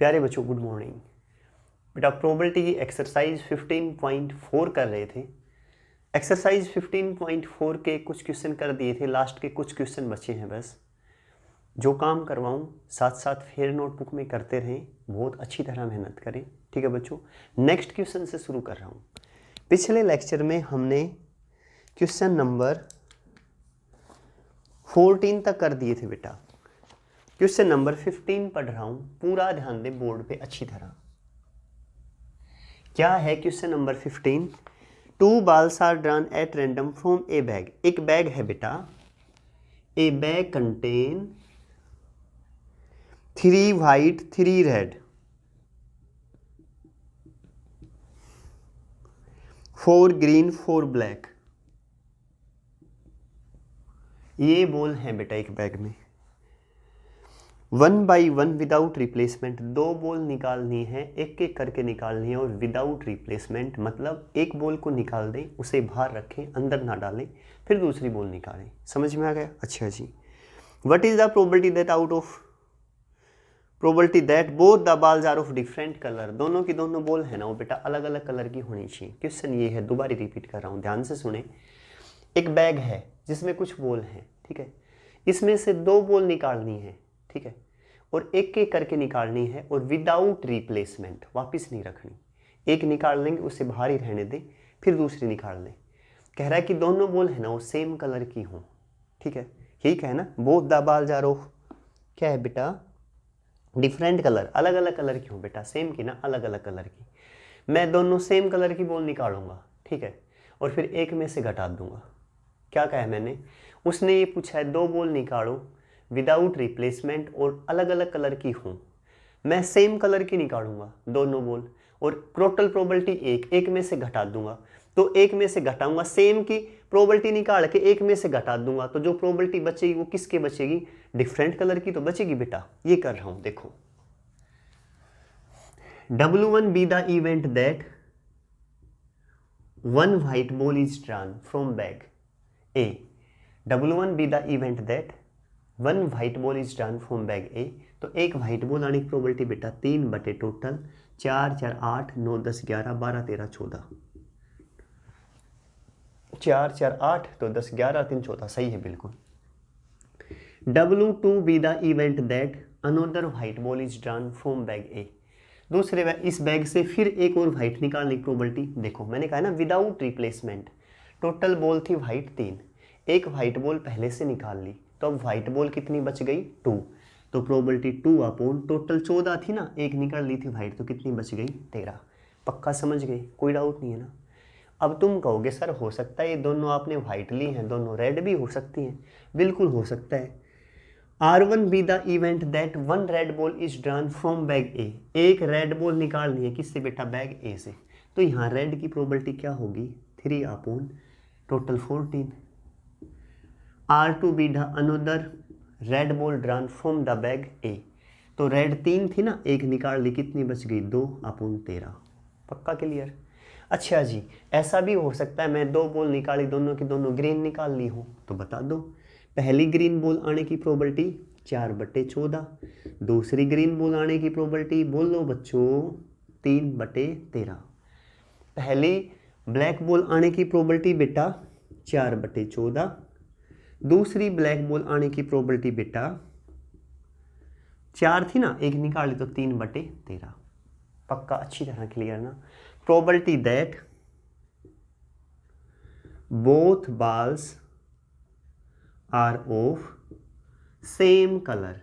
प्यारे बच्चों good morning. बेटा प्रोबेबिलिटी की एक्सरसाइज 15.4 कर रहे थे। एक्सरसाइज 15.4 के कुछ क्वेश्चन कर दिए थे, लास्ट के कुछ क्वेश्चन बचे हैं बस। जो काम करवाऊँ साथ साथ फिर नोटबुक में करते रहें, बहुत अच्छी तरह मेहनत करें। ठीक है बच्चों, नेक्स्ट क्वेश्चन से शुरू कर रहा हूँ। पिछले लेक्चर में हमने क्वेश्चन नंबर 14 तक कर दिए थे बेटा। क्वेश्चन नंबर 15 पढ़ रहा हूं, पूरा ध्यान दे बोर्ड पे अच्छी तरह। क्या है question number 15? 2 balls are drawn at random from a bag। एक बैग है बेटा। ए bag contain 3 white 3 red 4 green 4 black। ये बॉल है बेटा एक बैग में। 1 by 1 विदाउट रिप्लेसमेंट, 2 बॉल निकालनी है, एक एक करके निकालनी है और विदाउट रिप्लेसमेंट मतलब एक बॉल को निकाल दें, उसे बाहर रखें, अंदर ना डालें, फिर दूसरी बॉल निकालें। समझ में आ गया? अच्छा जी। What is the probability that probability that both the balls are of different colour. दोनों की दोनों बॉल है ना वो बेटा अलग अलग कलर की होनी चाहिए। क्वेश्चन ये है, दोबारा रिपीट कर रहा हूँ, ध्यान से सुने। एक बैग है जिसमें कुछ बॉल हैं, ठीक है। इसमें से 2 बॉल निकालनी है, ठीक है, और एक एक करके निकालनी है और विदाउट रिप्लेसमेंट, वापस नहीं रखनी। एक निकाल लेंगे, उसे बाहर ही रहने दें, फिर दूसरी निकाल लें। कह रहा है कि दोनों बॉल है ना वो सेम कलर की हों, ठीक है। यही कहना, both the balls are of क्या है बेटा डिफरेंट कलर, अलग अलग कलर की हों बेटा, सेम की ना अलग अलग कलर की। मैं दोनों सेम कलर की बॉल निकालूंगा, ठीक है, और फिर एक में से घटा दूंगा। क्या कहा मैंने? उसने ये पूछा है 2 बॉल निकालो विदाउट रिप्लेसमेंट और अलग अलग कलर की हों। मैं सेम कलर की निकालूंगा दोनों बॉल और टोटल प्रोबेबिलिटी एक में से घटा दूंगा। तो एक में से घटाऊंगा, सेम की प्रोबेबिलिटी निकाल के एक में से घटा दूंगा, तो जो प्रोबेबिलिटी बचेगी वो किसके बचेगी? डिफरेंट कलर की तो बचेगी बेटा। ये कर रहा हूं, देखो। W1 be the event that 1 white ball is drawn from bag A। W1 be the event that 1 white ball is drawn from bag A। तो एक व्हाइट बॉल आने की प्रोबेबिलिटी बेटा 3 बटे टोटल 4 4 8 9 10 11 12 13 14। 4 4 8 तो 10 11 3 14, सही है बिल्कुल। W2 be the event that another white ball is drawn from bag A। दूसरे इस बैग से फिर एक और व्हाइट निकालने की प्रोबेबिलिटी देखो, मैंने कहा ना विदाउट रिप्लेसमेंट। टोटल बॉल थी व्हाइट 3, एक व्हाइट बॉल पहले से निकाल ली, तो अब व्हाइट बॉल कितनी बच गई? 2। तो प्रोबेबिलिटी 2 अपॉन टोटल 14 थी ना, एक निकाल ली थी व्हाइट, तो कितनी बच गई? 13। पक्का समझ गए? कोई डाउट नहीं है ना? अब तुम कहोगे सर हो सकता है ये दोनों आपने व्हाइट ली हैं, दोनों रेड भी हो सकती हैं। बिल्कुल हो सकता है। R1 be the event that 1 red ball is drawn from bag A। एक रेड बॉल निकालनी है, किससे बेटा? बैग A से। तो यहाँ रेड की प्रोबेबिलिटी क्या होगी? 3 upon total 14। R2 be the another red ball drawn from the bag A। तो रेड 3 थी ना, एक निकाल ली, कितनी बच गई? 2 अपॉन 13। पक्का क्लियर? अच्छा जी, ऐसा भी हो सकता है मैं 2 बॉल निकाली, दोनों की दोनों ग्रीन निकाल ली हो, तो बता दो। पहली ग्रीन बॉल आने की प्रोबेबिलिटी 4 बटे 14, दूसरी ग्रीन बॉल आने की प्रोबेबिलिटी बोलो बच्चों 3 बटे 13। पहली ब्लैक बॉल आने की प्रोबेबिलिटी बेटा 4 बटे 14, दूसरी ब्लैक बॉल आने की प्रोबेबिलिटी बेटा 4 थी ना, एक निकाली तो 3 बटे 13। पक्का अच्छी तरह क्लियर ना? Probability that both balls are of same colour.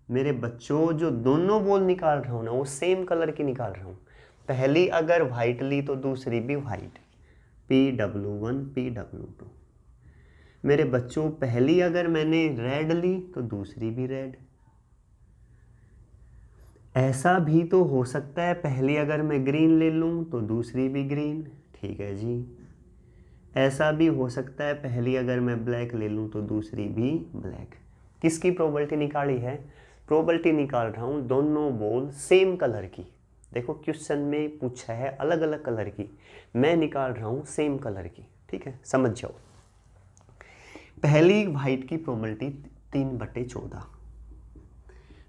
मेरे बच्चों जो दोनों बॉल निकाल रहा हूं ना वो सेम कलर की निकाल रहा हूं। पहली अगर व्हाइट ली तो दूसरी भी व्हाइट, PW1 PW2। मेरे बच्चों पहली अगर मैंने रेड ली तो दूसरी भी रेड। ऐसा भी तो हो सकता है पहली अगर मैं ग्रीन ले लूं तो दूसरी भी ग्रीन, ठीक है जी। ऐसा भी हो सकता है पहली अगर मैं ब्लैक ले लूं तो दूसरी भी ब्लैक। किसकी प्रोबेबिलिटी निकाली है? प्रोबेबिलिटी निकाल रहा हूं दोनों बॉल सेम कलर की। देखो क्वेश्चन में पूछा है अलग अलग कलर की, मैं निकाल रहा हूं सेम कलर की, ठीक है, समझ जाओ। पहली व्हाइट की प्रोबेबिलिटी 3 बटे 14,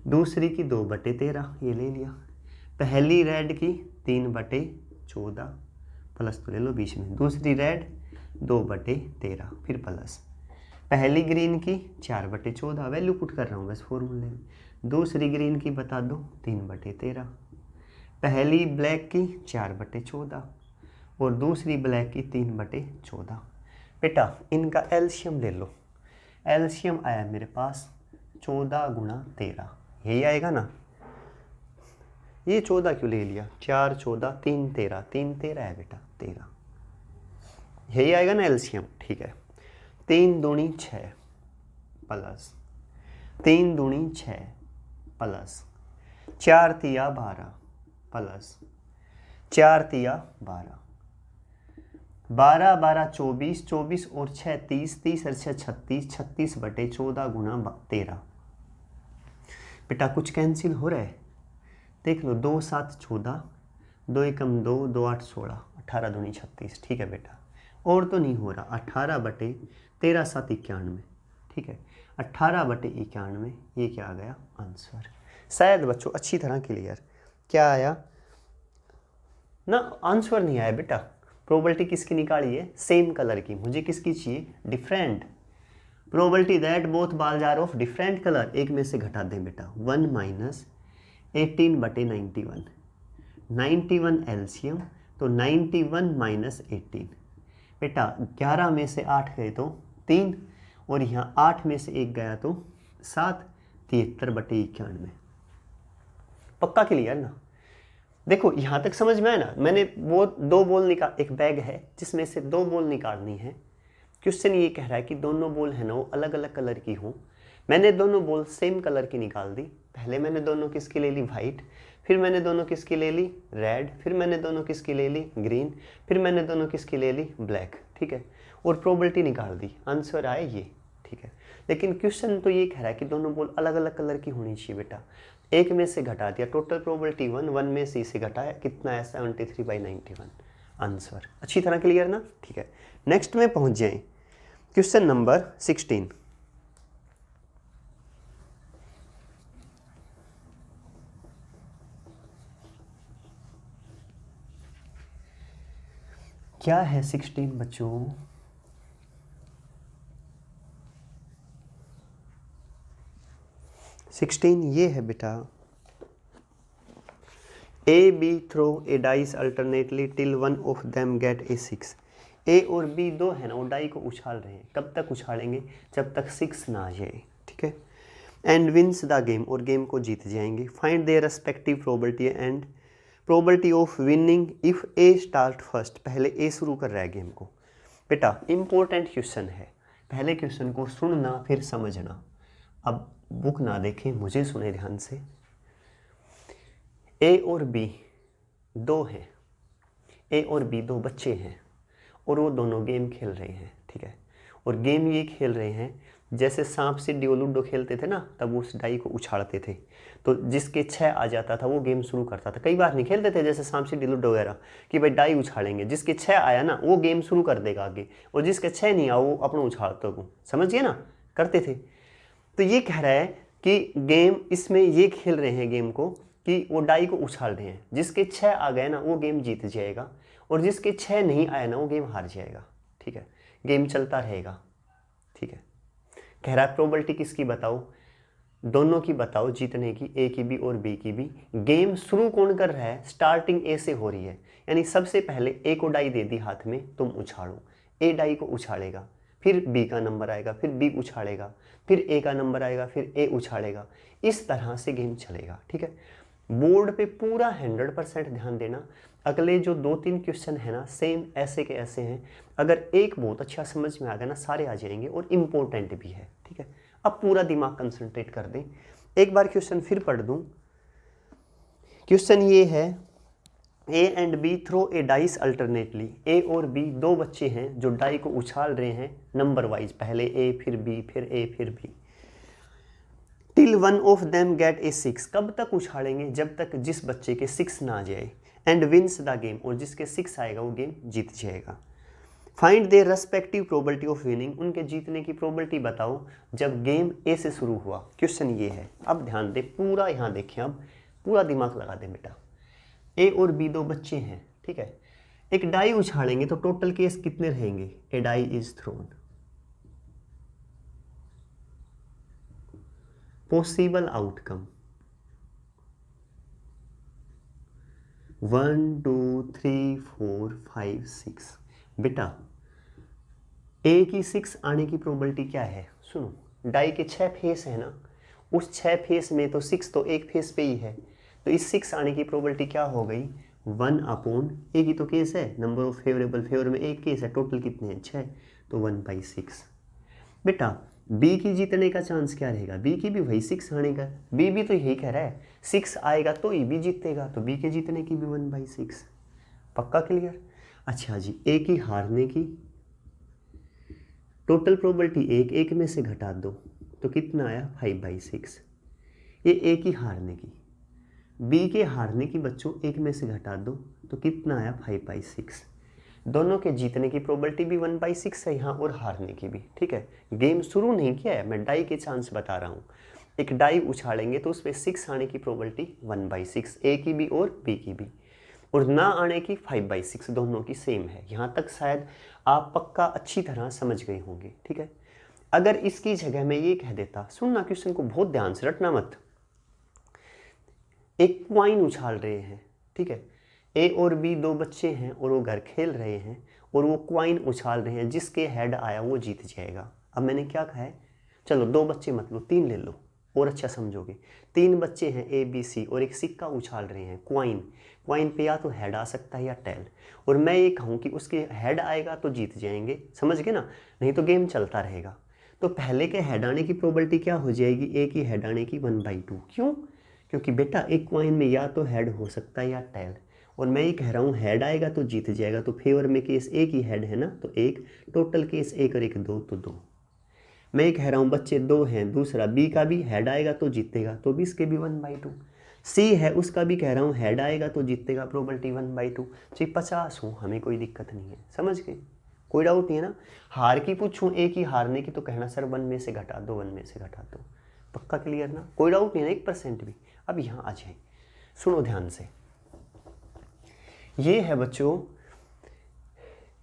दूसरी की 2/13, ये ले लिया। पहली रेड की 3/14 प्लस तो ले लो बीच में, दूसरी रेड 2/13 फिर प्लस। पहली ग्रीन की 4/14, वैल्यू पुट कर रहा हूँ बस फॉर्मूले में। दूसरी ग्रीन की बता दो 3/13, पहली ब्लैक की 4/14 और दूसरी ब्लैक की 3/14। बेटा इनका एलसीएम ले लो। एलसीएम आया मेरे पास 14 × 13, यही आएगा ना। ये 14 क्यों ले लिया, 4 14 3 13, 3 13 है बेटा 13, यही आएगा ना एलसीएम। ठीक है, 3 दूनी 6 प्लस 3 दूनी 6 प्लस 4 तिया 12 प्लस 4 तिया 12, 12 12 24, 24 और 6 30, 30 और 6 36, 36/14 × 13। बेटा कुछ कैंसिल हो रहा है, देख लो। 2 7 14, 2 एकम 2, 2 8 16, 18 दूनी 36। ठीक है बेटा, और तो नहीं हो रहा। 18/13 7 91। ठीक है, 18/91, ये क्या आ गया आंसर। शायद बच्चों अच्छी तरह क्लियर। क्या आया ना, आंसर नहीं आया बेटा। प्रोबेबिलिटी किसकी निकाली है, सेम कलर की। मुझे किसकी चाहिए, different. Probability that both balls are of different colour, एक में से घटा दें बेटा। 1 - 18/91, 91 एलसीएम, तो 91 - 18। बेटा 11 में से 8 गए तो 3, और यहाँ 8 में से 1 गया तो 7, 73/91। पक्का क्लियर ना। देखो यहाँ तक समझ में आया ना। मैंने वो 2 बॉल निकाल, एक बैग है जिसमें से 2 बॉल निकालनी है। क्वेश्चन ये कह रहा है कि दोनों बॉल है ना वो अलग अलग कलर की हों। मैंने दोनों बॉल सेम कलर की निकाल दी। पहले मैंने दोनों किसकी ले ली, वाइट, फिर मैंने दोनों किसकी ले ली, रेड, फिर मैंने दोनों किसकी ले ली, ग्रीन, फिर मैंने दोनों किसकी ले ली, ब्लैक। ठीक है, और प्रोबेबिलिटी निकाल दी, आंसर आया ये। ठीक है, लेकिन क्वेश्चन तो ये कह रहा है कि दोनों बॉल अलग अलग कलर की होनी चाहिए बेटा। एक में से घटा दिया, टोटल प्रोबेबिलिटी 1, 1 में से घटाया, कितना है 73/91 आंसर। अच्छी तरह क्लियर ना। ठीक है, नेक्स्ट में पहुंच जाएं। Question number 16। क्या है 16 बच्चों, ये है बेटा। A B throw a dice alternately till one of them get a 6। A और बी दो है ना, वो डाई को उछाल रहे हैं। कब तक उछालेंगे, जब तक 6 ना आ जाए। ठीक है, एंड विंस द गेम, और गेम को जीत जाएंगे। Find their respective probability and probability of winning if A start first. पहले ए शुरू कर रहा है गेम को। बेटा इंपॉर्टेंट क्वेश्चन है, पहले क्वेश्चन को सुनना फिर समझना। अब बुक ना देखें, मुझे सुने ध्यान से। ए और बी दो हैं, ए और बी दो बच्चे हैं, और वो दोनों गेम खेल रहे हैं। ठीक है, और गेम ये खेल रहे हैं जैसे सांप सीढ़ी और लूडो खेलते थे ना, तब उस डाई को उछालते थे। तो जिसके 6 आ जाता था वो गेम शुरू करता था। कई बार नहीं खेलते थे जैसे सांप सीढ़ी लूडो वगैरह कि भाई डाई उछालेंगे, जिसके 6 आया ना वो गेम शुरू कर देगा आगे, और जिसके 6 नहीं आया वो अपना उछालते को, समझ गए ना, करते थे। तो ये कह रहा है कि गेम इसमें ये खेल रहे हैं गेम को कि वो डाई को उछाल रहे हैं। जिसके 6 आ गए ना वो गेम जीत जाएगा, और जिसके 6 नहीं आया ना वो गेम हार जाएगा। ठीक है, गेम चलता रहेगा। ठीक है, कह रहा है प्रोबेबिलिटी किसकी बताओ, दोनों की बताओ जीतने की, ए की भी और बी की भी। गेम शुरू कौन कर रहा है, स्टार्टिंग ए से हो रही है, यानी सबसे पहले ए को डाई दे दी हाथ में, तुम उछालो। ए डाई को उछालेगा, फिर बी का नंबर आएगा, फिर बी उछालेगा, फिर ए का नंबर आएगा, फिर ए उछालेगा। इस तरह से गेम चलेगा। ठीक है, बोर्ड पे पूरा 100% ध्यान देना। अगले जो 2-3 क्वेश्चन है ना सेम ऐसे के ऐसे हैं। अगर एक बहुत अच्छा समझ में आ गया ना, सारे आ जाएंगे, और इम्पोर्टेंट भी है। ठीक है, अब पूरा दिमाग कंसंट्रेट कर दें। एक बार क्वेश्चन फिर पढ़ दूं। क्वेश्चन ये है, A and B throw a dice alternately. A और बी दो बच्चे हैं जो डाई को उछाल रहे हैं नंबर वाइज, पहले ए फिर बी फिर ए फिर B. Till one of them get a 6। कब तक उछालेंगे, जब तक जिस बच्चे के 6 ना आ जाए। एंड विंस द गेम, और जिसके 6 आएगा वो गेम जीत जाएगा। Find their respective probability of winning, उनके जीतने की प्रोबेबिलिटी बताओ जब गेम ए से शुरू हुआ। क्वेश्चन ये है। अब ध्यान दे, पूरा यहाँ देखें, अब पूरा दिमाग लगा दे बेटा। ए और बी दो बच्चे हैं, ठीक है। एक डाई उछालेंगे तो टोटल केस कितने रहेंगे? A die is thrown. Possible outcome 1 2 3 4 5 6। बेटा ए की 6 आने की प्रोबेबिलिटी क्या है? सुनो, डाई के 6 फेस है ना, उस 6 फेस में तो 6 तो एक फेस पे ही है, तो इस 6 आने की प्रोबेबिलिटी क्या हो गई? 1 अपॉन ए की तो केस है, नंबर ऑफ फेवरेबल, फेवर में एक केस है, टोटल कितने हैं? 6, तो 1/6। बेटा बी की जीतने का चांस क्या रहेगा? बी की भी वही 6 आने का, बी भी तो यही कह रहा है 6 आएगा तो ई भी जीतेगा, तो बी के जीतने की भी 1/6। पक्का क्लियर? अच्छा जी, ए की हारने की टोटल प्रोबेबिलिटी एक में से घटा दो तो कितना आया? 5/6। ये ए की हारने की। बी के हारने की बच्चों एक में से घटा दो तो कितना आया? 5/6। दोनों के जीतने की प्रोबेबिलिटी भी 1/6 है यहाँ, और हारने की भी, ठीक है। गेम शुरू नहीं किया है, मैं डाई के चांस बता रहा हूँ। एक डाई उछालेंगे तो उसमें 6 आने की प्रोबेबिलिटी 1/6, ए की भी और बी की भी, और ना आने की 5/6, दोनों की सेम है। यहाँ तक शायद आप पक्का अच्छी तरह समझ गए होंगे, ठीक है। अगर इसकी जगह मैं ये कह देता, सुनना क्वेश्चन को बहुत ध्यान से, रटना मत। एक क्वाइन उछाल रहे हैं, ठीक है। ए और बी दो बच्चे हैं और वो घर खेल रहे हैं और वो क्वाइन उछाल रहे हैं, जिसके हेड आया वो जीत जाएगा। अब मैंने क्या कहा है? चलो 2 बच्चे मत लो, 3 ले लो और अच्छा समझोगे। 3 बच्चे हैं ए बी सी और एक सिक्का उछाल रहे हैं, क्वाइन। क्वाइन पे या तो हेड आ सकता है या टेल, और मैं ये कहूँ कि उसके हेड आएगा तो जीत जाएंगे, समझ गए ना? नहीं तो गेम चलता रहेगा। तो पहले के हेड आने की प्रोबेबिलिटी क्या हो जाएगी? ए की हेड आने की 1/2। क्यों? क्योंकि बेटा एक क्वाइन में या तो हेड हो सकता है या टेल, और मैं ये कह रहा हूँ हेड आएगा तो जीत जाएगा, तो फेवर में केस ए की हेड है ना, तो एक, टोटल केस एक और एक 2, तो 2। मैं ये कह रहा हूँ बच्चे 2 हैं, दूसरा बी का भी हेड आएगा तो जीतेगा, तो भी इसके भी 1/2। सी है, उसका भी कह रहा हूँ हेड आएगा तो जीतेगा, प्रोबेबिलिटी 1/2। चाहे 50 हूँ, हमें कोई दिक्कत नहीं है, समझ गए? कोई डाउट नहीं है ना? हार की पूछूँ ए की हारने की, तो कहना सर 1 में से घटा दो, 1 में से घटा दो। पक्का क्लियर ना? कोई डाउट नहीं है ना 1% भी? अब यहाँ आ जाए, सुनो ध्यान से। ये है बच्चों,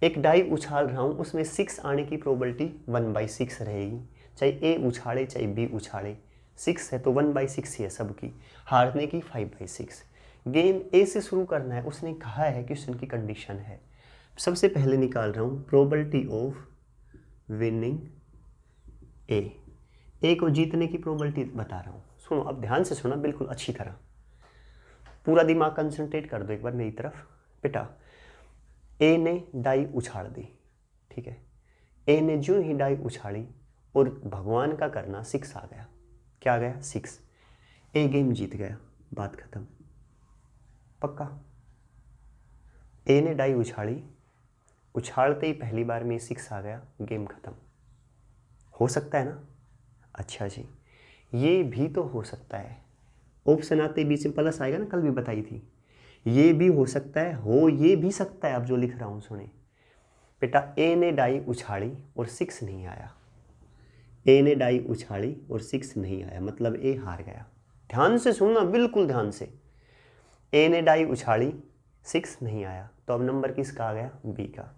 एक डाई उछाल रहा हूँ, उसमें 6 आने की प्रोबेबिलिटी 1/6 रहेगी, चाहे ए उछाड़े चाहे बी उछाड़े, 6 है तो 1/6 ही है सबकी। हारने की 5/6। गेम ए से शुरू करना है, उसने कहा है, क्वेश्चन की कंडीशन है। सबसे पहले निकाल रहा हूँ प्रोबेबिलिटी ऑफ विनिंग ए को जीतने की प्रोबेबिलिटी बता रहा हूँ। सुनो, अब ध्यान से सुना, बिल्कुल अच्छी तरह, पूरा दिमाग कंसंट्रेट कर दो एक बार मेरी तरफ। बेटा ए ने डाई उछाड़ दी, ठीक है। ए ने जो ही डाई उछाड़ी और भगवान का करना 6 आ गया। क्या आ गया? 6। ए गेम जीत गया, बात खत्म। पक्का? ए ने डाई उछाड़ी, उछाड़ते ही पहली बार में 6 आ गया, गेम खत्म। हो सकता है ना? अच्छा जी, ये भी तो हो सकता है। ऑप्शन आते बीच में प्लस आएगा ना, कल भी बताई थी। ये भी हो सकता है, हो ये भी सकता है। अब जो लिख रहा हूँ सुने बेटा, ए ने डाई उछाड़ी और 6 नहीं आया। ए ने डाई उछाड़ी और 6 नहीं आया, मतलब ए हार गया। ध्यान से सुनना, बिल्कुल ध्यान से। ए ने डाई उछाड़ी, 6 नहीं आया, तो अब नंबर किसका आ गया? बी का।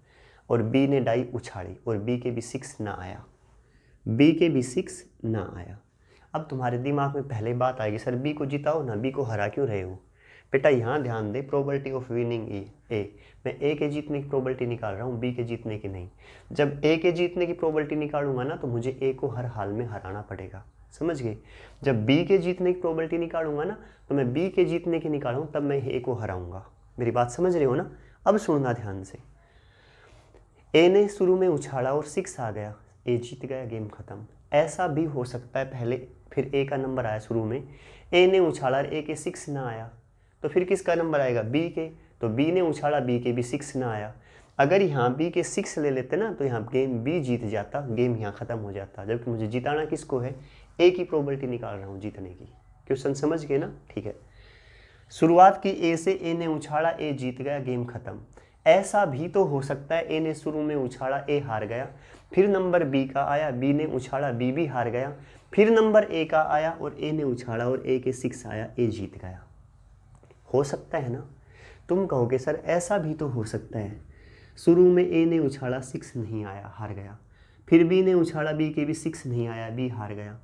और बी ने डाई उछाड़ी और बी के भी 6 ना आया, बी के भी 6 ना आया। अब तुम्हारे दिमाग में पहले बात आएगी, सर बी को जिताओ ना, बी को हरा क्यों रहे हो? बेटा यहाँ ध्यान दे, प्रोबेबिलिटी ऑफ विनिंग ए, मैं ए के जीतने की प्रोबेबिलिटी निकाल रहा हूँ, बी के जीतने की नहीं। जब ए के जीतने की प्रोबेबिलिटी निकालूंगा ना, तो मुझे ए को हर हाल में हराना पड़ेगा, समझ गए? जब बी के जीतने की प्रोबेबिलिटी निकालूंगा ना, तो मैं बी के जीतने की निकालूँ, तब मैं ए को हराऊंगा। मेरी बात समझ रहे हो ना? अब सुनना ध्यान से। ए ने शुरू में उछाड़ा और 6 आ गया, ए जीत गया, गेम खत्म। ऐसा भी हो सकता है पहले फिर ए का नंबर आया शुरू में, ए ने उछाड़ा और ए के 6 ना आया, तो फिर किसका नंबर आएगा? बी के। तो बी ने उछाड़ा, बी के भी 6 ना आया। अगर यहाँ बी के 6 ले लेते ना, तो यहाँ गेम बी जीत जाता, गेम यहाँ ख़त्म हो जाता। जबकि मुझे जिताना किसको है? ए की प्रोबेबिलिटी निकाल रहा हूँ जीतने की। क्वेश्चन समझ गए ना? ठीक है। शुरुआत की ए से, ए ने उछाड़ा, ए जीत गया, गेम खत्म। ऐसा भी तो हो सकता है ए ने शुरू में उछाला, ए हार गया, फिर नंबर बी का आया, बी ने उछाला, बी भी हार गया, फिर नंबर ए का आया और ए ने उछाला और ए के 6 आया, ए जीत गया। हो सकता है ना। तुम कहोगे सर ऐसा भी तो हो सकता है, शुरू में ए ने उछाला 6 नहीं आया, हार गया, फिर बी ने उछाला, बी के भी 6 नहीं आया, बी हार गया,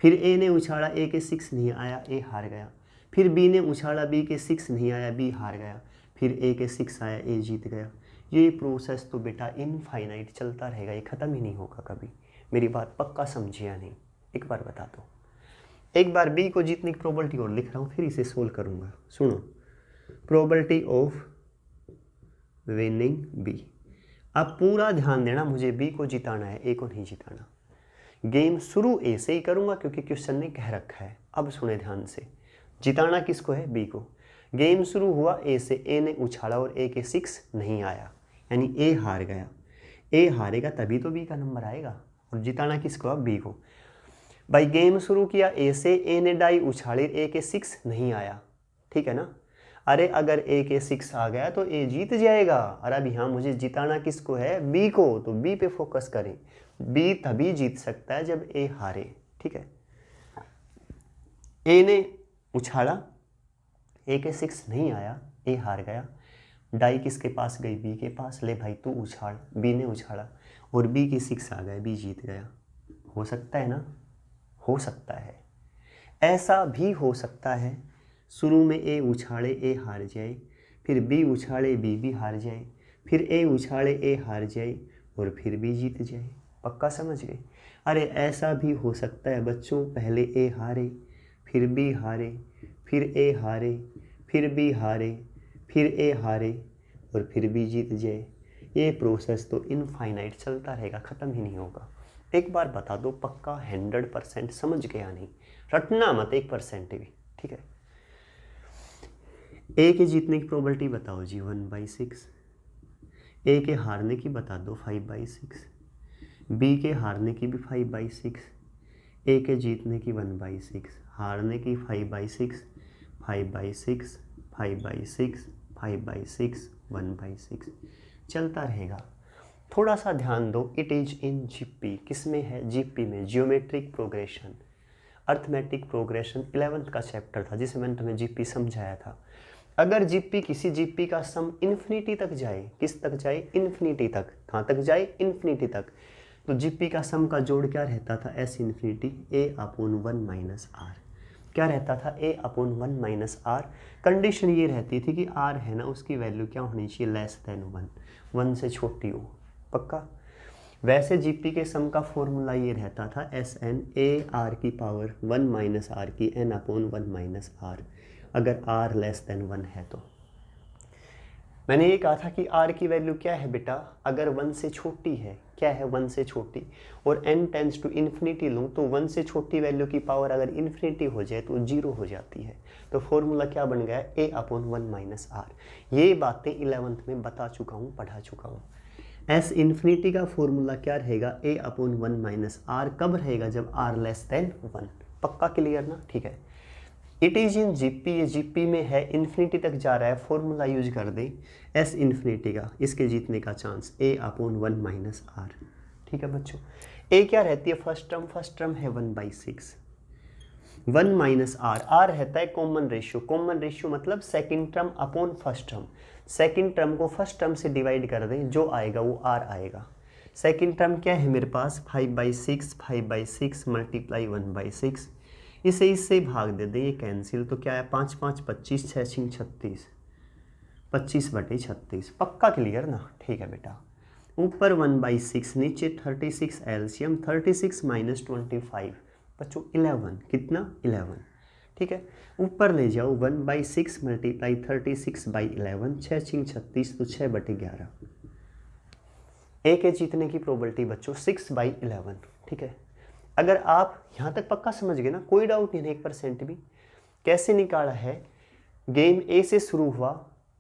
फिर ए ने उछाला, ए के 6 नहीं आया, ए हार गया, फिर बी ने उछाला, बी के 6 नहीं आया, बी हार गया, फिर ए के 6 आया, ए जीत गया। ये प्रोसेस तो बेटा इनफाइनाइट चलता रहेगा, ये ख़त्म ही नहीं होगा कभी। मेरी बात पक्का समझिए या नहीं, एक बार बता दो। एक बार बी को जीतने की प्रोबेबिलिटी और लिख रहा हूँ, फिर इसे सोल्व करूँगा। सुनो, प्रोबेबिलिटी ऑफ विनिंग बी। अब पूरा ध्यान देना, मुझे बी को जिताना है, ए को नहीं जिताना। गेम शुरू ए से ही करूँगा क्योंकि क्वेश्चन ने कह रखा है। अब सुने ध्यान से, जिताना किसको है? बी को। गेम शुरू हुआ ए से, ए ने उछाला और ए के 6 नहीं आया, यानी ए हार गया। ए हारेगा तभी तो बी का नंबर आएगा, और जिताना किसको? अब बी को। भाई गेम शुरू किया ए से, ए ने डाई उछाली, ए के 6 नहीं आया, ठीक है ना। अरे अगर ए के 6 आ गया तो ए जीत जाएगा। और अब यहाँ मुझे जिताना किसको है? बी को, तो बी पे फोकस करें। बी तभी जीत सकता है जब ए हारे, ठीक है। ए ने उछाला, ए के 6 नहीं आया, ए हार गया, डाई किसके पास गई? बी के पास। ले भाई तू उछाल, बी ने उछाला और बी के 6 आ गए, बी जीत गया। हो सकता है ना? हो सकता है। ऐसा भी हो सकता है शुरू में ए उछाले, ए हार जाए, फिर बी उछाले, बी भी हार जाए, फिर ए उछाले, ए हार जाए और फिर बी जीत जाए। पक्का समझ गए? अरे ऐसा भी हो सकता है बच्चों, पहले ए हारे, फिर बी हारे, फिर ए हारे, फिर बी हारे, फिर ए हारे और फिर बी जीत जाए। ये प्रोसेस तो इनफाइनाइट चलता रहेगा, ख़त्म ही नहीं होगा। एक बार बता दो, पक्का 100% समझ गया नहीं? रटना मत 1% भी, ठीक है। ए के जीतने की प्रोबेबिलिटी बताओ जी, 1/6। ए के हारने की बता दो, 5/6। बी के हारने की भी 5/6। ए के जीतने की 1/6, हारने की 5/6, 5/6, 5/6, 5/6, 1/6 चलता रहेगा। थोड़ा सा ध्यान दो, इट इज इन जीपी। किस में है? जीपी में, geometric progression, arithmetic progression 11th का चैप्टर था जिसे मैंने तुम्हें जीपी समझाया था। अगर जीपी, किसी जीपी का सम इन्फिनिटी तक जाए, किस तक जाए? इन्फिनिटी तक। कहाँ तक जाए? इन्फिनिटी तक। तो जीपी का सम का जोड़ क्या रहता था? S infinity a/1 - r। क्या रहता था? a/1 - r। कंडीशन ये रहती थी कि r है ना, उसकी वैल्यू क्या होनी चाहिए? <1 1 से छोटी हो। पक्का? वैसे जीपी के सम का फॉर्मूला ये रहता था Sn a/1 - r की n/1 - r, अगर r < 1 है तो। मैंने ये कहा था कि r की वैल्यू क्या है बेटा? अगर 1 से छोटी है, क्या है? 1 से छोटी, और n टेंड्स टू इन्फिनिटी लूँ तो 1 से छोटी वैल्यू की पावर अगर इन्फिनिटी हो जाए तो 0 हो जाती है। तो फॉर्मूला क्या बन गया? a/1 - r। ये बातें 11th में बता चुका हूँ, पढ़ा चुका हूँ। एस इन्फिनिटी का फॉर्मूला क्या रहेगा? a/1 - r। कब रहेगा? जब r < 1। पक्का क्लियर ना? ठीक है। इट इज इन जीपी, ये जीपी में है, इन्फिनिटी तक जा रहा है, फॉर्मूला यूज कर दें एस इन्फिनिटी का, इसके जीतने का चांस a/1 - r। ठीक है बच्चों। ए क्या रहती है? फर्स्ट टर्म है 1/6, 1 - r। r रहता है कॉमन रेशियो। कॉमन रेशियो मतलब second term upon first term. Second term को फर्स्ट टर्म से डिवाइड कर दें, जो आएगा वो r आएगा। सेकंड टर्म क्या है मेरे पास? 5/6, 5/6 × 1/6। इसे इससे भाग दे दें, ये कैंसिल, तो क्या है? 5 5 25, 6 6 36, 25/36। पक्का क्लियर ना? ठीक है बेटा। ऊपर 1/6, नीचे 36 एलसीएम, 36 - 25 बच्चों 11। कितना? 11। ठीक है। ऊपर ले जाओ, 1/6 × 36/11, 6 6 36, तो 6/11। ए के जीतने की प्रोबेबिलिटी बच्चों 6/11। ठीक है। अगर आप यहाँ तक पक्का समझ गए ना, कोई डाउट नहीं है 1% भी। कैसे निकाला है? गेम ए से शुरू हुआ,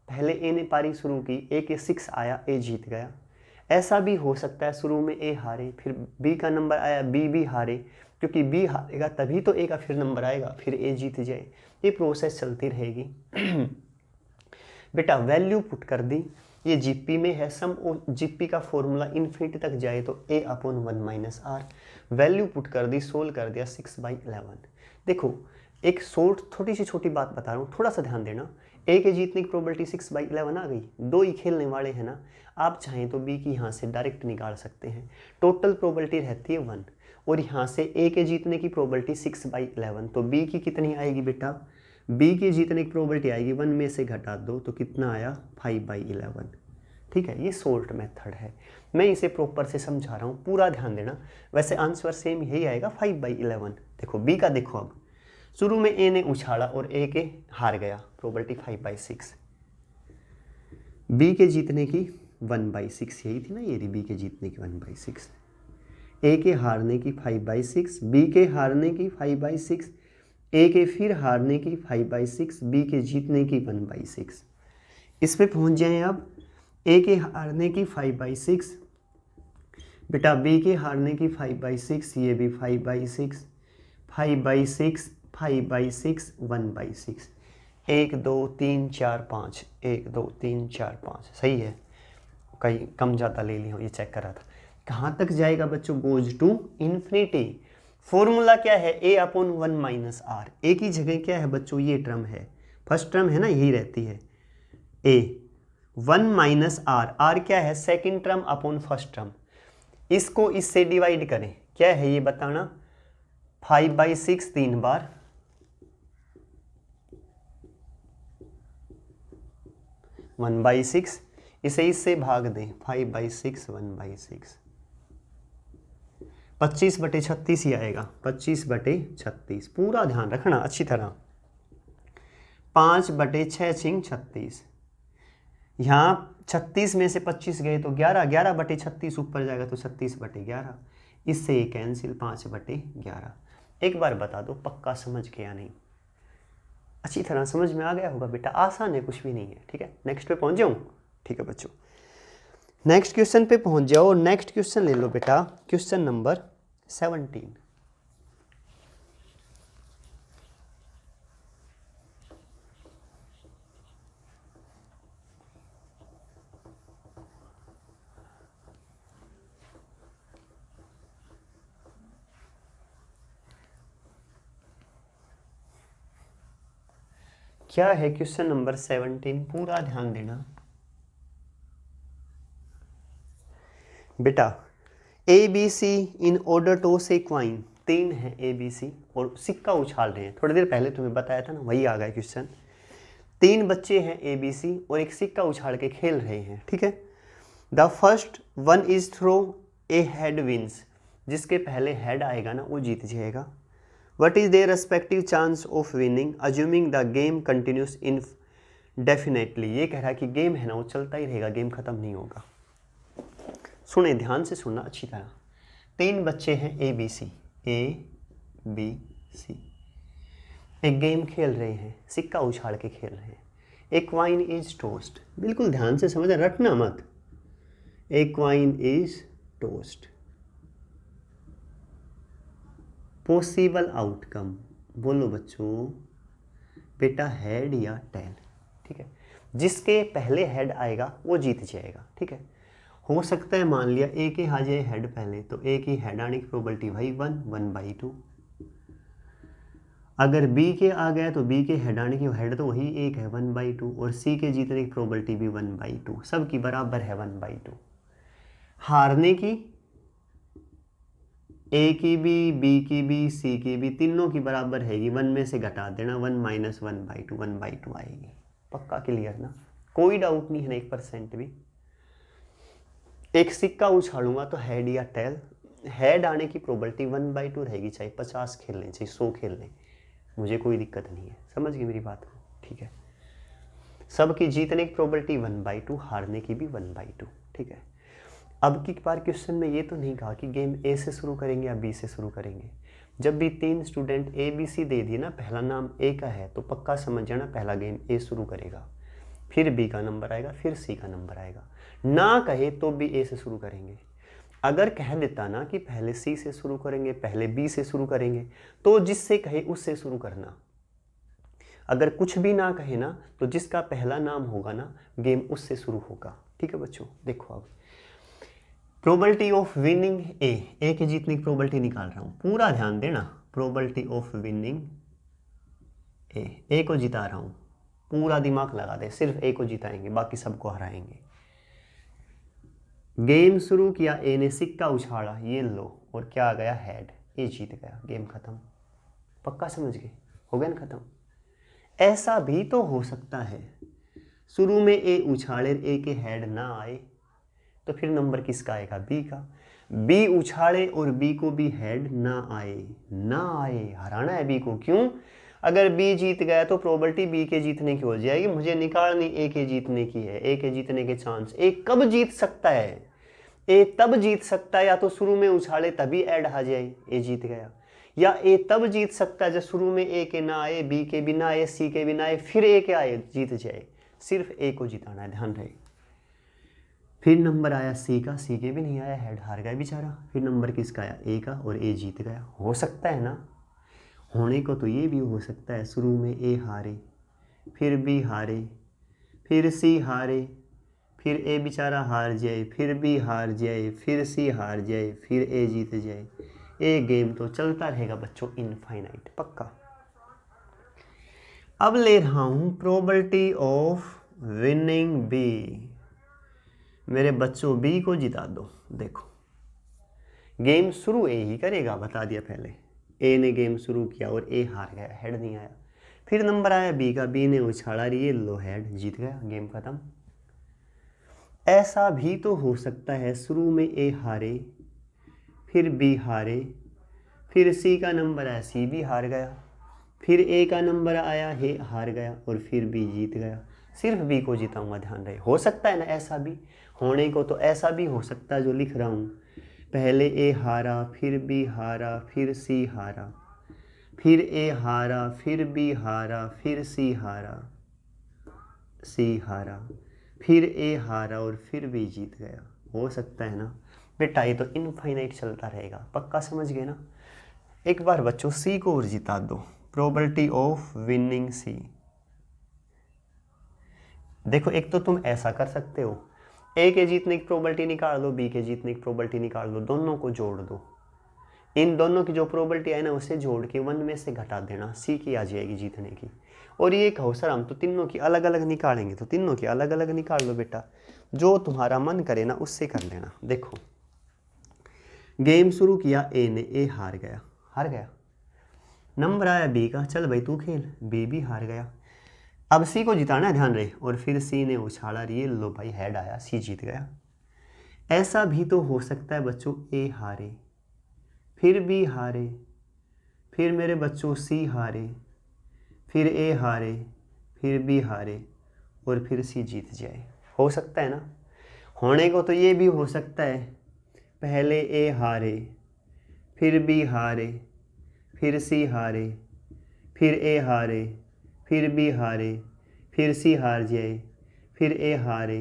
पहले ए ने पारी शुरू की, ए के 6 आया, ए जीत गया। ऐसा भी हो सकता है शुरू में ए हारे, फिर बी का नंबर आया, बी भी हारे, क्योंकि बी हारेगा तभी तो ए का फिर नंबर आएगा, फिर ए जीत जाए। ये प्रोसेस चलती रहेगी। बेटा वैल्यू पुट कर दी, ये जीपी में है सम और जीपी का फॉर्मूला इन्फिनिटी तक जाए तो a/1 - r। वैल्यू पुट कर दी, सोल्व कर दिया 6/11। देखो एक छोटी सी छोटी बात बता रहा हूँ, थोड़ा सा ध्यान देना। ए के जीतने की प्रोबेबिलिटी 6/11 आ गई। दो ही खेलने वाले हैं ना, आप चाहें तो बी की यहाँ से डायरेक्ट निकाल सकते हैं। टोटल प्रोबेबिलिटी रहती है 1 और यहाँ से ए के जीतने की प्रोबेबिलिटी 6/11, तो बी की कितनी आएगी बेटा? बी की जीतने की प्रोबेबिलिटी आएगी 1 में से घटा दो तो कितना आया? 5/11। ठीक है, ये सोल्ट मेथड है, मैं इसे प्रॉपर से समझा रहा हूँ, पूरा ध्यान देना। वैसे आंसर सेम यही आएगा 5/11। देखो बी का देखो, अब शुरू में ए ने उछाला और ए के हार गया, प्रोबेबिलिटी 5/6। बी के जीतने की 1/6 यही थी ना, ये बी के जीतने की 1/6, ए के हारने की 5/6, बी के हारने की 5/6, ए के फिर हारने की 5/6, बी के जीतने की 1/6। इस पे पहुंच जाएं अब। ए के हारने की 5/6 बेटा, बी के हारने की 5/6, ये भी 5/6, 5/6, 5/6, 1/6। 1 2 3 4 5, 1 2 3 4 5, सही है। कहीं कम ज़्यादा ले ली हो, ये चेक करा था। कहाँ तक जाएगा बच्चों? Goes to infinity. फॉर्मूला क्या है? a/1 - r। ए की जगह क्या है बच्चों? ये टर्म है, फर्स्ट टर्म है ना, यही रहती है a1 - r। r क्या है? Second term upon first term. इसको इससे डिवाइड करें, क्या है ये बताना? 5/6 3 बार, 1/6, इसे इससे भाग दें, 5/6 1/6, 25/36 ही आएगा, 25/36। पूरा ध्यान रखना अच्छी तरह। 5/6 × 36, यहाँ 36 में से 25 गए तो 11, 11/36 ऊपर जाएगा तो 36/11, इससे ये कैंसिल, 5/11। एक बार बता दो पक्का समझ गया नहीं? अच्छी तरह समझ में आ गया होगा बेटा, आसान है, कुछ भी नहीं है। ठीक है, नेक्स्ट पे पहुंच जाऊँ? ठीक है बच्चों, नेक्स्ट क्वेश्चन पे पहुंच जाओ। नेक्स्ट क्वेश्चन ले लो बेटा, क्वेश्चन नंबर 17। क्या है क्वेश्चन नंबर 17? पूरा ध्यान देना बेटा। A B C in order toss a coin. 3 है ए बी सी और सिक्का उछाल रहे हैं। थोड़ी देर पहले तुम्हें बताया था ना, वही आ गया क्वेश्चन। 3 बच्चे हैं ए बी सी और एक सिक्का उछाल के खेल रहे हैं। ठीक है, the first one is throw a head wins. जिसके पहले हेड आएगा ना वो जीत जाएगा। What is their respective chance of winning assuming the game continues indefinitely. ये कह रहा है कि गेम है ना वो चलता ही रहेगा, गेम खत्म नहीं होगा। सुने, ध्यान से सुनना अच्छी तरह। 3 बच्चे हैं ए बी सी, एक गेम खेल रहे हैं, सिक्का उछाल के खेल रहे हैं। A coin is tossed. बिल्कुल ध्यान से समझ, रटना मत। A coin is tossed. Possible outcome बोलो बच्चों बेटा, हेड या टेल। ठीक है, जिसके पहले हेड आएगा वो जीत जाएगा। ठीक है, हो सकता है मान लिया ए के आ जाए हेड पहले, तो ए की हेड आने की प्रोबेबिलिटी भाई 1/2। अगर बी के आ गया तो बी के हेड आने की, हेड तो वही एक है 1/2, और सी के जीतने की प्रोबेबिलिटी भी 1/2, सबकी बराबर है 1/2। हारने की ए की भी, बी की भी, सी की भी, तीनों की बराबर हैगी। 1 में से घटा देना, 1 - 1/2, 1/2 आएगी। पक्का क्लियर ना? कोई डाउट नहीं है ना 1% भी? एक सिक्का उछालूंगा तो हेड या टेल, हेड आने की प्रोबेबिलिटी 1/2 रहेगी, चाहे 50 खेल लें चाहे 100 खेल लें, मुझे कोई दिक्कत नहीं है। समझ गई मेरी बात को? ठीक है, सबकी जीतने की प्रोबेबिलिटी 1/2, हारने की भी 1/2। ठीक है, अब की बार क्वेश्चन में ये तो नहीं कहा कि गेम ए से शुरू करेंगे या बी से शुरू करेंगे। जब भी 3 स्टूडेंट ए बी सी दे दिए ना, पहला नाम ए का है तो पक्का समझ जाना पहला गेम ए शुरू करेगा, फिर बी का नंबर आएगा, फिर सी का नंबर आएगा। ना कहे तो भी ए से शुरू करेंगे। अगर कह देता ना कि पहले सी से शुरू करेंगे, पहले बी से शुरू करेंगे, तो जिससे कहे उससे शुरू करना। अगर कुछ भी ना कहे ना तो जिसका पहला नाम होगा ना गेम उससे शुरू होगा। ठीक है बच्चों, देखो अब प्रोबेबिलिटी ऑफ विनिंग ए के जीतने की प्रोबेबिलिटी निकाल रहा हूँ, पूरा ध्यान देना। प्रोबेबिलिटी ऑफ विनिंग ए को जिता रहा हूँ, पूरा दिमाग लगा दे, सिर्फ ए को जिताएंगे बाकी सबको हराएंगे। गेम शुरू किया, ए ने सिक्का उछाड़ा, ये लो, और क्या आ गया हेड, ए जीत गया, गेम खत्म। पक्का समझ गए, हो गया ना खत्म। ऐसा भी तो हो सकता है शुरू में ए उछाले, ए के हेड ना आए, तो फिर नंबर किसका आएगा, बी का। बी उछाले और बी को भी हेड ना आए, हराना है बी को। क्यों? अगर बी जीत गया तो प्रोबेबिलिटी बी के जीतने की हो जाएगी, मुझे निकालनी ए के जीतने की है। ए के जीतने के चांस, ए कब जीत सकता है, ए तब जीत सकता है या तो शुरू में उछाले तभी ऐड आ जाए, ए जीत गया, या ए तब जीत सकता है जब शुरू में ए के ना आए, बी के भी ना आए, सी के भी ना आए, फिर ए के आए, जीत जाए। सिर्फ ए को जिताना है, ध्यान रहे। फिर नंबर आया सी का, सी के भी नहीं आया, हेड हार गया बेचारा। फिर नंबर किसका आया, ए का, और ए जीत गया। हो सकता है ना, होने को तो ये भी हो सकता है शुरू में ए हारे, फिर बी हारे, फिर सी हारे, फिर ए बेचारा हार जाए, फिर बी हार जाए, फिर सी हार जाए, फिर ए जीत जाए। ए गेम तो चलता रहेगा बच्चों, इनफाइनाइट, पक्का। अब ले रहा हूं प्रोबेबिलिटी ऑफ विनिंग बी। मेरे बच्चों बी को जिता दो। देखो गेम शुरू ए ही करेगा, बता दिया पहले। ए ने गेम शुरू किया और ए हार गया, हेड नहीं आया। फिर नंबर आया बी का, बी ने उछाला, ये लो हेड, जीत गया, गेम खत्म। ऐसा भी तो हो सकता है शुरू में ए हारे, फिर बी हारे, फिर सी का नंबर आया, सी भी हार गया, फिर ए का नंबर आया, हे हार गया, और फिर बी जीत गया। सिर्फ बी को जिताऊंगा, ध्यान रहे। हो सकता है ना ऐसा भी, होने को तो ऐसा भी हो सकता है जो लिख रहा हूँ। पहले ए हारा, फिर बी हारा, फिर सी हारा, फिर ए हारा, फिर बी हारा, फिर सी हारा, सी हारा, फिर ए हारा, और फिर बी जीत गया। हो सकता है ना बेटा, ये तो इनफाइनाइट चलता रहेगा, पक्का समझ गए ना। एक बार बच्चों सी को और जिता दो, प्रोबेबिलिटी ऑफ विनिंग सी। देखो एक तो तुम ऐसा कर सकते हो, ए के जीतने की प्रोबेबिलिटी निकाल दो, बी के जीतने की प्रोबेबिलिटी निकाल दो, दोनों को जोड़ दो। इन दोनों की जो प्रोबेबिलिटी है ना उसे जोड़ के 1 में से घटा देना, सी की आ जाएगी जीतने की। और ये कहो सर हम तो तीनों की अलग अलग निकालेंगे, तो तीनों की अलग अलग निकाल लो बेटा, जो तुम्हारा मन करे ना उससे कर लेना। देखो गेम शुरू किया ए ने, ए हार गया। नंबर आया बी का, चल भाई तू खेल, बी भी हार गया। अब सी को जिताना है, ध्यान रहे। और फिर सी ने उछाला, ये लो भाई हेड आया, सी जीत गया। ऐसा भी तो हो सकता है बच्चों ए हारे, फिर बी हारे, फिर मेरे बच्चों सी हारे, फिर ए हारे, फिर बी हारे, और फिर सी जीत जाए। हो सकता है ना। होने को तो ये भी हो सकता है, पहले ए हारे, फिर बी हारे, फिर सी हारे, फिर ए हारे, फिर बी हारे, फिर सी हार जाए, फिर ए हारे,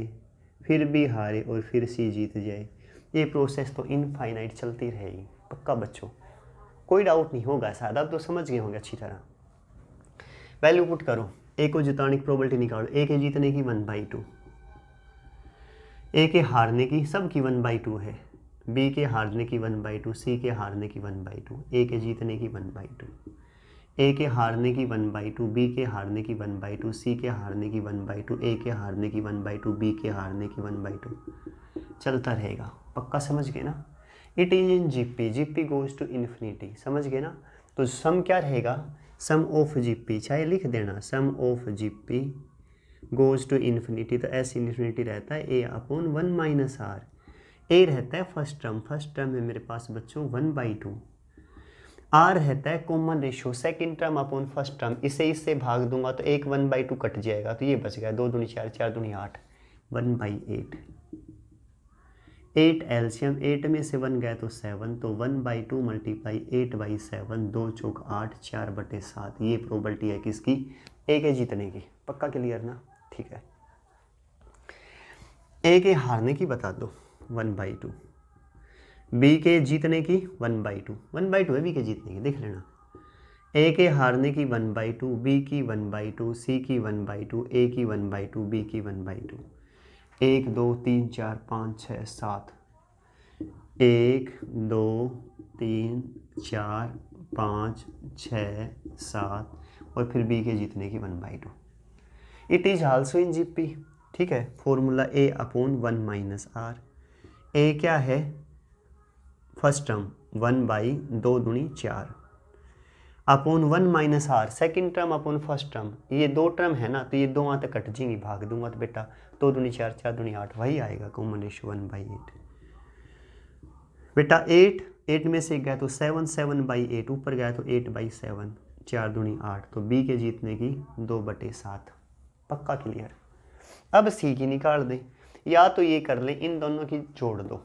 फिर बी हारे, और फिर सी जीत जाए। ये प्रोसेस तो इनफाइनाइट चलती रहेगी, पक्का बच्चों, कोई डाउट नहीं होगा। शायद आप तो समझ गए होंगे अच्छी तरह। वैल्यू पुट करो, ए को जिताने की प्रोबेबिलिटी निकालो। ए के जीतने की 1/2, ए के हारने की सब की 1/2 है, बी के हारने की 1/2, सी के हारने की 1/2, ए के जीतने की 1/2, ए के हारने की 1/2, बी के हारने की 1/2, सी के हारने की 1/2, ए के हारने की 1/2, बी के हारने की 1/2। चलता रहेगा, पक्का समझ गए ना। It is in GP, GP goes to infinity, समझ गए ना। तो सम क्या रहेगा, सम ऑफ जीपी, चाहे लिख देना sum of GP goes to infinity, तो ऐसे इन्फिनिटी रहता है a/1 - r। ए रहता है फर्स्ट टर्म है मेरे पास बच्चों 1/2, आर रहता है common ratio second term upon first term, इसे इससे भाग दूंगा तो एक 1/2 कट जाएगा, तो ये बच गया 2 दूनी 4, 4 दूनी 8, 1/8। 8 एलसीएम, 8 में से 1 गया तो 7, तो 1/2 × 8/7, 2 चौक 8, 4/7। ये प्रोबेबिलिटी है किसकी, ए के जीतने की। पक्का क्लियर ना, ठीक है। ए के हारने की बता दो 1/2, बी के जीतने की 1/2 है बी के जीतने की, देख लेना। ए के हारने की 1/2, बी की 1/2, सी की 1/2, ए की 1/2, बी की 1/2। 1 2 3 4 5 6 7, 1 2 3 4 5 6 7 और फिर बी के जीतने की 1/2। It is also in GP. ठीक है, formula a upon 1 minus r. A क्या है? फर्स्ट टर्म 1/2 दूनी 4 upon 1 minus r, second term upon first term. ये दो टर्म है ना, तो ये दो वहाँ तक कट जाएंगी, भाग दूंगा तो बेटा 2 दूनी 4, 4 दूनी 8, वही आएगा कॉमन रेशियो 1/8। बेटा 8 में से गया तो 7, 7/8 ऊपर गया तो 8/7, 4 दूनी 8, तो बी के जीतने की 2/7। पक्का क्लियर? अब सी की निकाल दें, या तो ये कर लें, इन दोनों की जोड़ दो,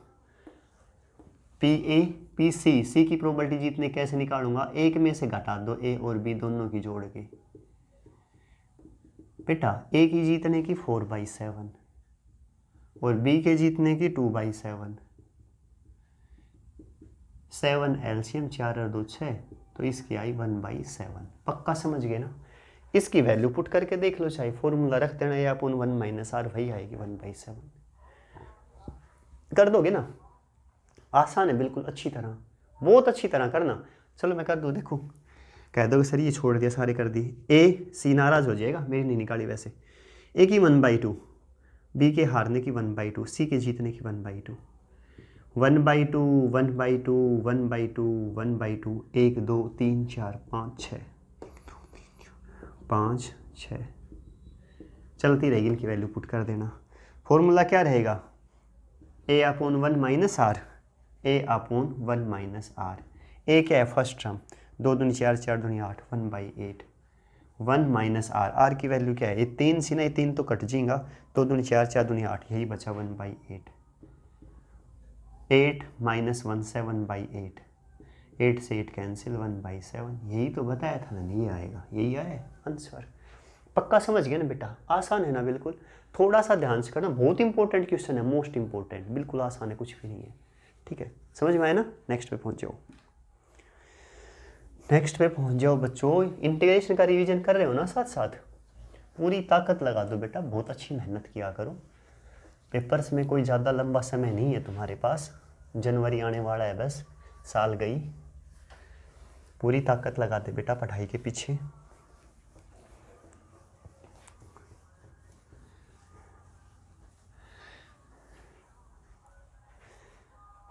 पी ए पी सी। सी की प्रोबेबिलिटी जीतने कैसे निकालूंगा? एक में से घटा दो ए और बी दोनों की जोड़ के। बेटा ए की जीतने की 4/7 और बी के जीतने की 2/7। 7 एलसीएम 4 और 2 6, तो इसकी आई 1/7। पक्का समझ गए ना? इसकी वैल्यू पुट करके देख लो, चाहे फॉर्मूला रख देना या अपन 1 माइनस आर, वही आएगी 1/7। कर दोगे ना? आसान है बिल्कुल, अच्छी तरह, बहुत अच्छी तरह करना। चलो मैं कर दूँ, देखो कह दोगे सर ये छोड़ दिया, सारे कर दिए। ए सी नाराज हो जाएगा, मेरी नहीं निकाली वैसे। ए की 1/2, बी के हारने की 1/2, सी के जीतने की 1/2। 1/2 1/2 1/2 1/2, 1 2 3 4 5 6, 5 6 चलती रहेगी, इनकी वैल्यू पुट कर देना। फॉर्मूला क्या रहेगा? A upon 1 minus r, a upon 1 minus r. A क्या है? फर्स्ट टर्म, 2 दूनी 4, 4 दूनी 8, 1/8। 1 माइनस आर, आर की वैल्यू क्या है? ये 3 सी ना, ये 3 तो कट जाएगा, 2 दूनी 4, 4 दूनी 8, यही बचा 1/8। 8 माइनस 1 7/8, 8 से 8 कैंसिल, 1/7। यही तो बताया था ना, ये आएगा, यही आया आंसर। पक्का समझ गया ना बेटा? आसान है ना बिल्कुल, थोड़ा सा ध्यान से करना, बहुत इंपॉर्टेंट क्वेश्चन है, मोस्ट इंपॉर्टेंट, बिल्कुल आसान है, कुछ भी नहीं है। ठीक है, समझ में आया ना? नेक्स्ट पे पहुंच जाओ, नेक्स्ट पे पहुंच जाओ बच्चों। इंटीग्रेशन का रिवीजन कर रहे हो ना साथ साथ? पूरी ताकत लगा दो बेटा, बहुत अच्छी मेहनत किया करो। पेपर्स में कोई ज़्यादा लंबा समय नहीं है तुम्हारे पास, जनवरी आने वाला है, बस साल गई। पूरी ताकत लगा दे बेटा पढ़ाई के पीछे।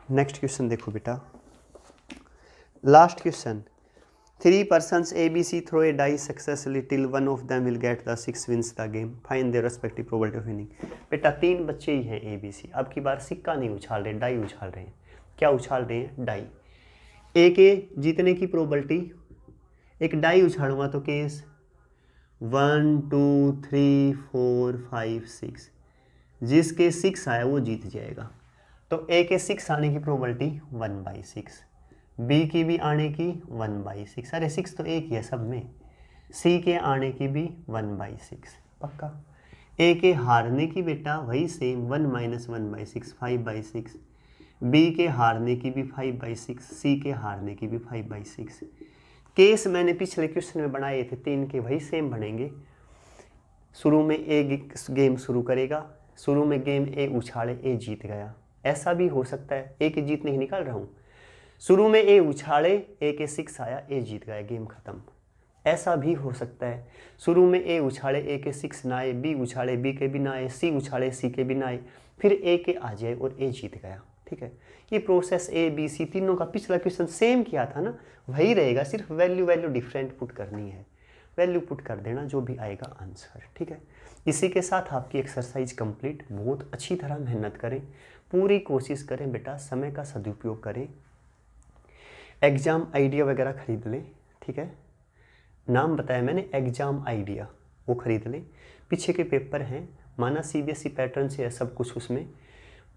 नेक्स्ट क्वेश्चन देखो बेटा, last question. 3 persons ABC throw a die successfully till one of them will get the 6 wins the game. Find their respective probability of winning. बेटा 3 बच्चे ही हैं ABC, अब की बार सिक्का नहीं उछाल रहे, डाई उछाल रहे हैं। क्या उछाल रहे हैं? डाई। ए के जीतने की प्रोबेबिलिटी, एक डाई उछालूंगा तो केस 1 2 3 4 5 6, जिसके 6 आया वो जीत जाएगा। तो ए के 6 आने की प्रोबेबिलिटी 1/6, बी की भी आने की 1/6, अरे 6 तो एक ही है सब में। सी के आने की भी 1/6 पक्का। ए के हारने की बेटा वही सेम 1 माइनस 1/6, 5/6। बी के हारने की भी 5/6, सी के हारने की भी 5/6। केस मैंने पिछले क्वेश्चन में बनाए थे 3 के, वही सेम बनेंगे। शुरू में ए गेम शुरू करेगा, शुरू में गेम ए उछाले, ए जीत गया। ऐसा भी हो सकता है, ए के जीतने ही निकाल रहा हूँ, शुरू में ए उछाले, ए के 6 आया, ए जीत गया, गेम खत्म। ऐसा भी हो सकता है, शुरू में ए उछाले, ए के 6 ना आए, बी उछाले, बी के भी ना आए, सी उछाले, सी के भी ना आए, फिर ए के आ जाए और ए जीत गया। ठीक है, ये प्रोसेस ए बी सी तीनों का पिछला क्वेश्चन सेम किया था ना, वही रहेगा, सिर्फ वैल्यू डिफरेंट पुट करनी है। वैल्यू पुट कर देना, जो भी आएगा आंसर। ठीक है, इसी के साथ आपकी एक्सरसाइज कंप्लीट। बहुत अच्छी तरह मेहनत करें, पूरी कोशिश करें बेटा, समय का सदुपयोग करें। एग्ज़ाम आइडिया वगैरह खरीद लें। ठीक है, नाम बताया मैंने, एग्ज़ाम आइडिया, वो खरीद लें। पीछे के पेपर हैं, माना CBSE पैटर्न से है सब कुछ, उसमें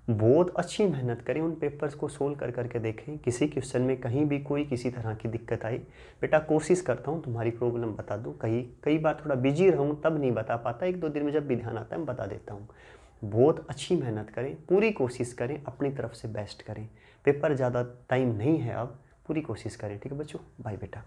बहुत अच्छी मेहनत करें, उन पेपर्स को सोल्व कर करके देखें। किसी क्वेश्चन में कहीं भी कोई किसी तरह की दिक्कत आई, बेटा कोशिश करता हूँ तुम्हारी प्रॉब्लम बता दूँ। कई बार थोड़ा बिजी रहूँ तब नहीं बता पाता, 1-2 दिन में जब भी ध्यान आता है मैं बता देता हूँ। बहुत अच्छी मेहनत करें, पूरी कोशिश करें, अपनी तरफ से बेस्ट करें। पेपर ज़्यादा टाइम नहीं है अब, पूरी कोशिश करें। ठीक है बच्चों, बाय बेटा।